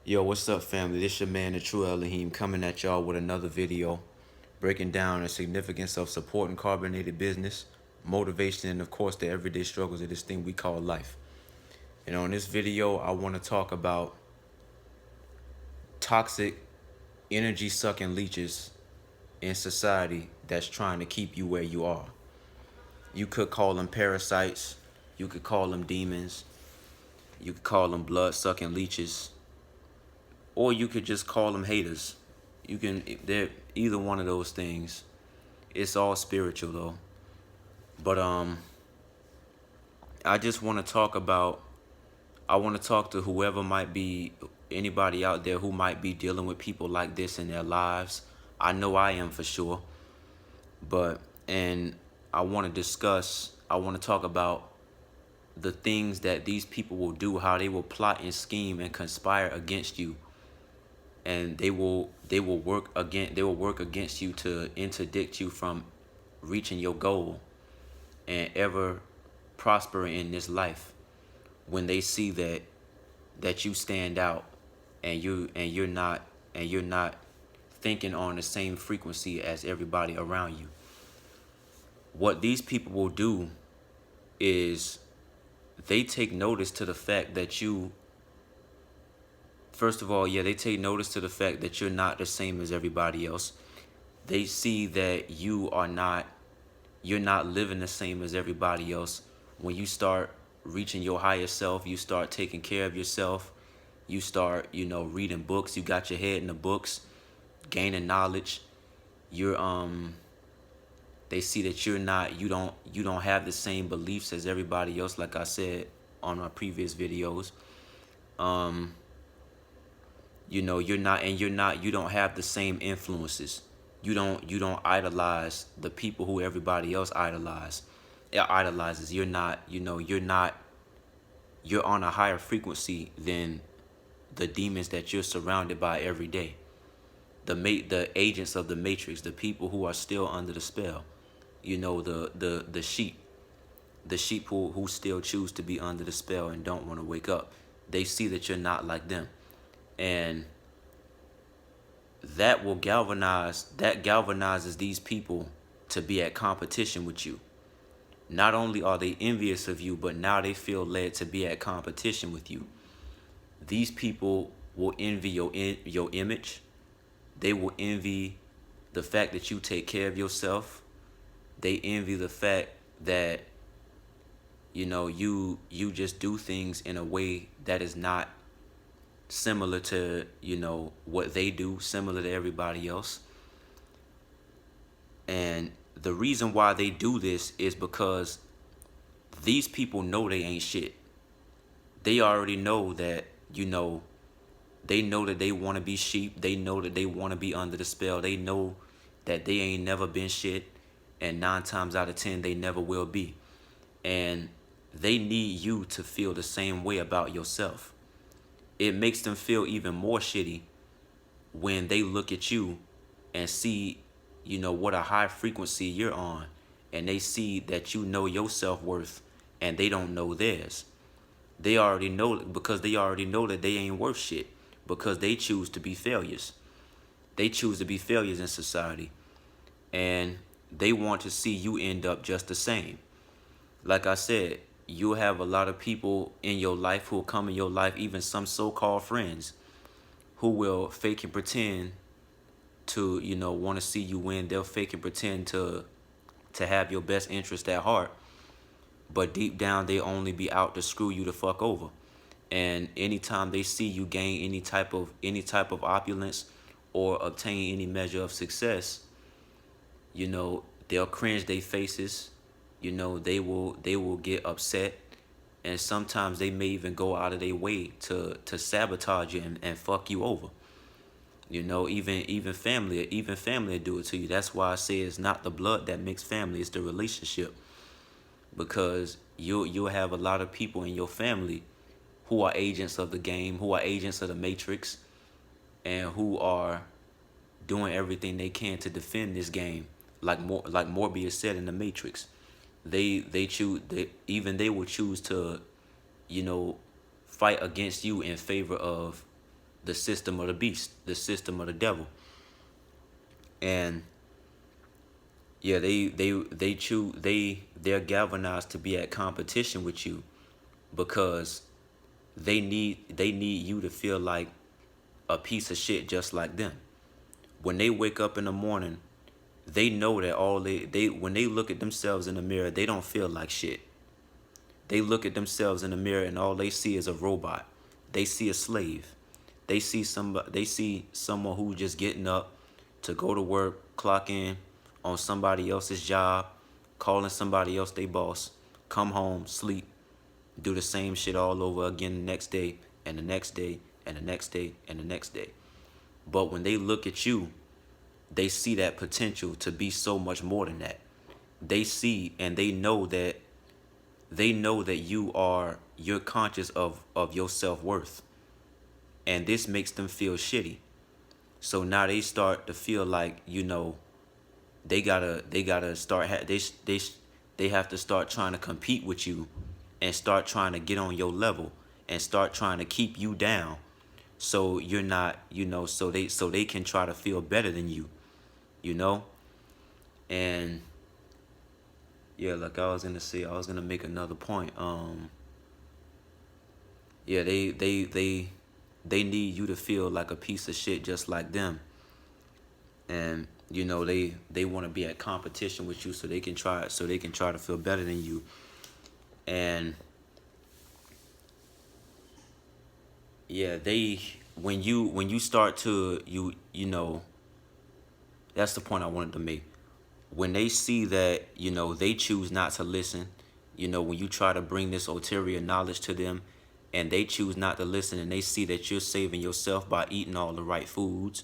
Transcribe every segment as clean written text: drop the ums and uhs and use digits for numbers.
Yo, what's up, family? This your man, the True Elohim, coming at y'all with another video, breaking down the significance of supporting carbonated business, motivation, and of course the everyday struggles of this thing we call life. And on this video, I want to talk about toxic, energy-sucking leeches in society that's trying to keep you where you are. You could call them parasites, you could call them demons, you could call them blood-sucking leeches, or you could just call them haters. They're either one of those things. It's all spiritual though. But I just want to talk about. I want to talk to whoever might be, anybody out there who might be dealing with people like this in their lives. I know I am for sure. And I want to discuss. I want to talk about the things that these people will do, how they will plot and scheme and conspire against you, and they will work against you to interdict you from reaching your goal and ever prospering in this life. When they see that you stand out, and you're not thinking on the same frequency as everybody around you. What these people will do is they take notice to the fact that you, first of all, they take notice to the fact that you're not the same as everybody else. They see that you're not living the same as everybody else. When you start reaching your higher self, you start taking care of yourself, you start, reading books, you got your head in the books, gaining knowledge. They see that you don't have the same beliefs as everybody else, like I said on my previous videos. You don't have the same influences. You don't idolize the people who everybody else idolizes. You're on a higher frequency than the demons that you're surrounded by every day. The agents of the matrix, the people who are still under the spell. The sheep who still choose to be under the spell and don't want to wake up. They see that you're not like them. And that galvanizes these people to be at competition with you. Not only are they envious of you, but now they feel led to be at competition with you. These people will envy your image. They will envy the fact that you take care of yourself. They envy the fact that you just do things in a way that is not similar to what they do, similar to everybody else. And the reason why they do this is because these people know they ain't shit. They already know that, they know that they want to be sheep. They know that they want to be under the spell. They know that they ain't never been shit, and 9 times out of 10 they never will be. And they need you to feel the same way about yourself. It makes them feel even more shitty when they look at you and see, what a high frequency you're on, and they see that you know your self-worth and they don't know theirs. They already know, because they already know that they ain't worth shit, because they choose to be failures. They choose to be failures in society, and they want to see you end up just the same. Like I said, you'll have a lot of people in your life who will come in your life, even some so-called friends, who will fake and pretend to, want to see you win. They'll fake and pretend to have your best interest at heart, but deep down they only be out to screw you the fuck over. And anytime they see you gain any type of opulence or obtain any measure of success, they'll cringe their faces. They will get upset, and sometimes they may even go out of their way to sabotage you and fuck you over. Even family will do it to you. That's why I say it's not the blood that makes family, it's the relationship. Because you'll have a lot of people in your family who are agents of the game, who are agents of the matrix, and who are doing everything they can to defend this game. Like Morbius said in the Matrix, they will choose to, fight against you in favor of the system of the beast, the system of the devil. And yeah, they choose they're galvanized to be at competition with you because they need you to feel like a piece of shit just like them. When they wake up in the morning, they know that all they when they look at themselves in the mirror, they don't feel like shit. They look at themselves in the mirror and all they see is a robot. They see a slave. They see someone who's just getting up to go to work, clock in on somebody else's job, calling somebody else their boss, come home, sleep, do the same shit all over again the next day and the next day and the next day and the next day. But when they look at you, they see that potential to be so much more than that. They see and they know that you're conscious of your self-worth, and this makes them feel shitty. So now they start to feel like, they gotta start they have to start trying to compete with you and start trying to get on your level and start trying to keep you down, so you're not, so they can try to feel better than you, you know and yeah, like I was gonna make another point. Yeah, they need you to feel like a piece of shit just like them. And they want to be at competition with you, so they can try to feel better than you. And yeah, they when you start to that's the point I wanted to make. When they see that, they choose not to listen, when you try to bring this ulterior knowledge to them and they choose not to listen, and they see that you're saving yourself by eating all the right foods,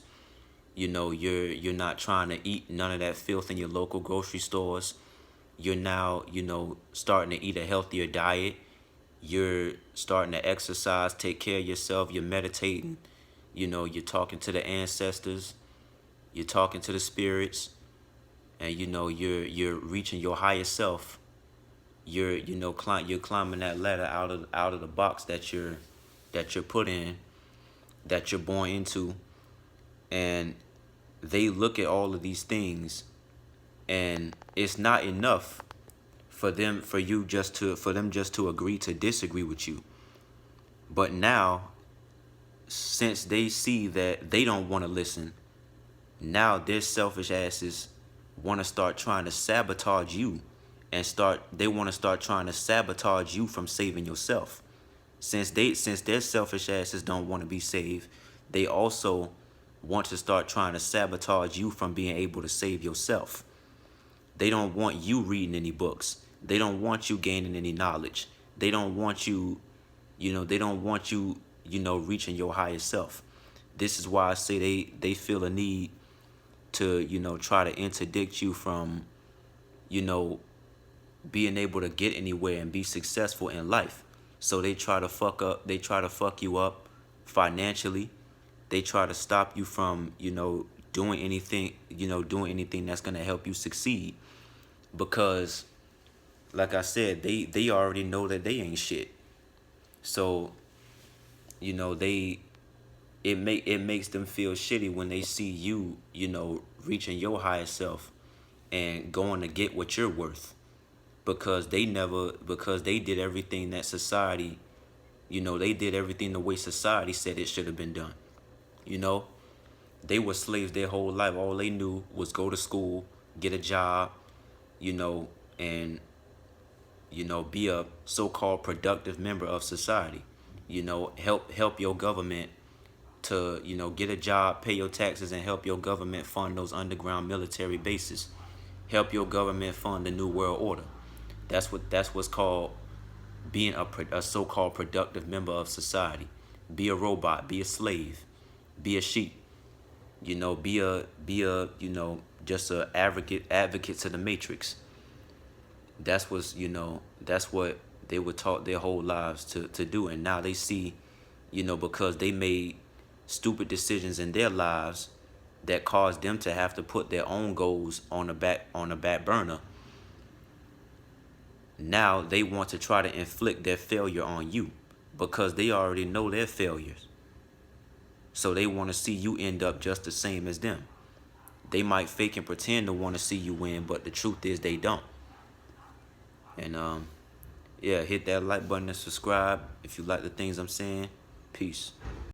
you're not trying to eat none of that filth in your local grocery stores. You're now, starting to eat a healthier diet. You're starting to exercise, take care of yourself, you're meditating, you're talking to the ancestors, you're talking to the spirits, and you're reaching your higher self. You're climbing that ladder out of the box that you're put in, that you're born into. And they look at all of these things, and it's not enough for them just to agree to disagree with you. But now, since they see that they don't want to listen, now their selfish asses want to start trying to sabotage you, and they want to start trying to sabotage you from saving yourself. Since their selfish asses don't want to be saved, they also want to start trying to sabotage you from being able to save yourself. They don't want you reading any books. They don't want you gaining any knowledge. They don't want you, they don't want you, reaching your higher self. This is why I say they feel a need to, try to interdict you from, you know, being able to get anywhere and be successful in life. So they try to fuck you up financially. They try to stop you from, doing anything that's gonna help you succeed. Because like I said, they already know that they ain't shit. So, they it makes them feel shitty when they see you, reaching your higher self and going to get what you're worth, because they did everything that society, they did everything the way society said it should have been done. You know, they were slaves their whole life. All they knew was go to school, get a job, you know, and be a so-called productive member of society. Help your government to, get a job, pay your taxes, and help your government fund those underground military bases. Help your government fund the new world order. That's what's called being a so-called productive member of society. Be a robot, be a slave, be a sheep. Be a just a advocate to the matrix. That's what they were taught their whole lives to do. And now they see, because they made stupid decisions in their lives that caused them to have to put their own goals on the back burner. Now they want to try to inflict their failure on you because they already know their failures. So they want to see you end up just the same as them. They might fake and pretend to want to see you win, but the truth is they don't. And yeah, hit that like button and subscribe if you like the things I'm saying. Peace.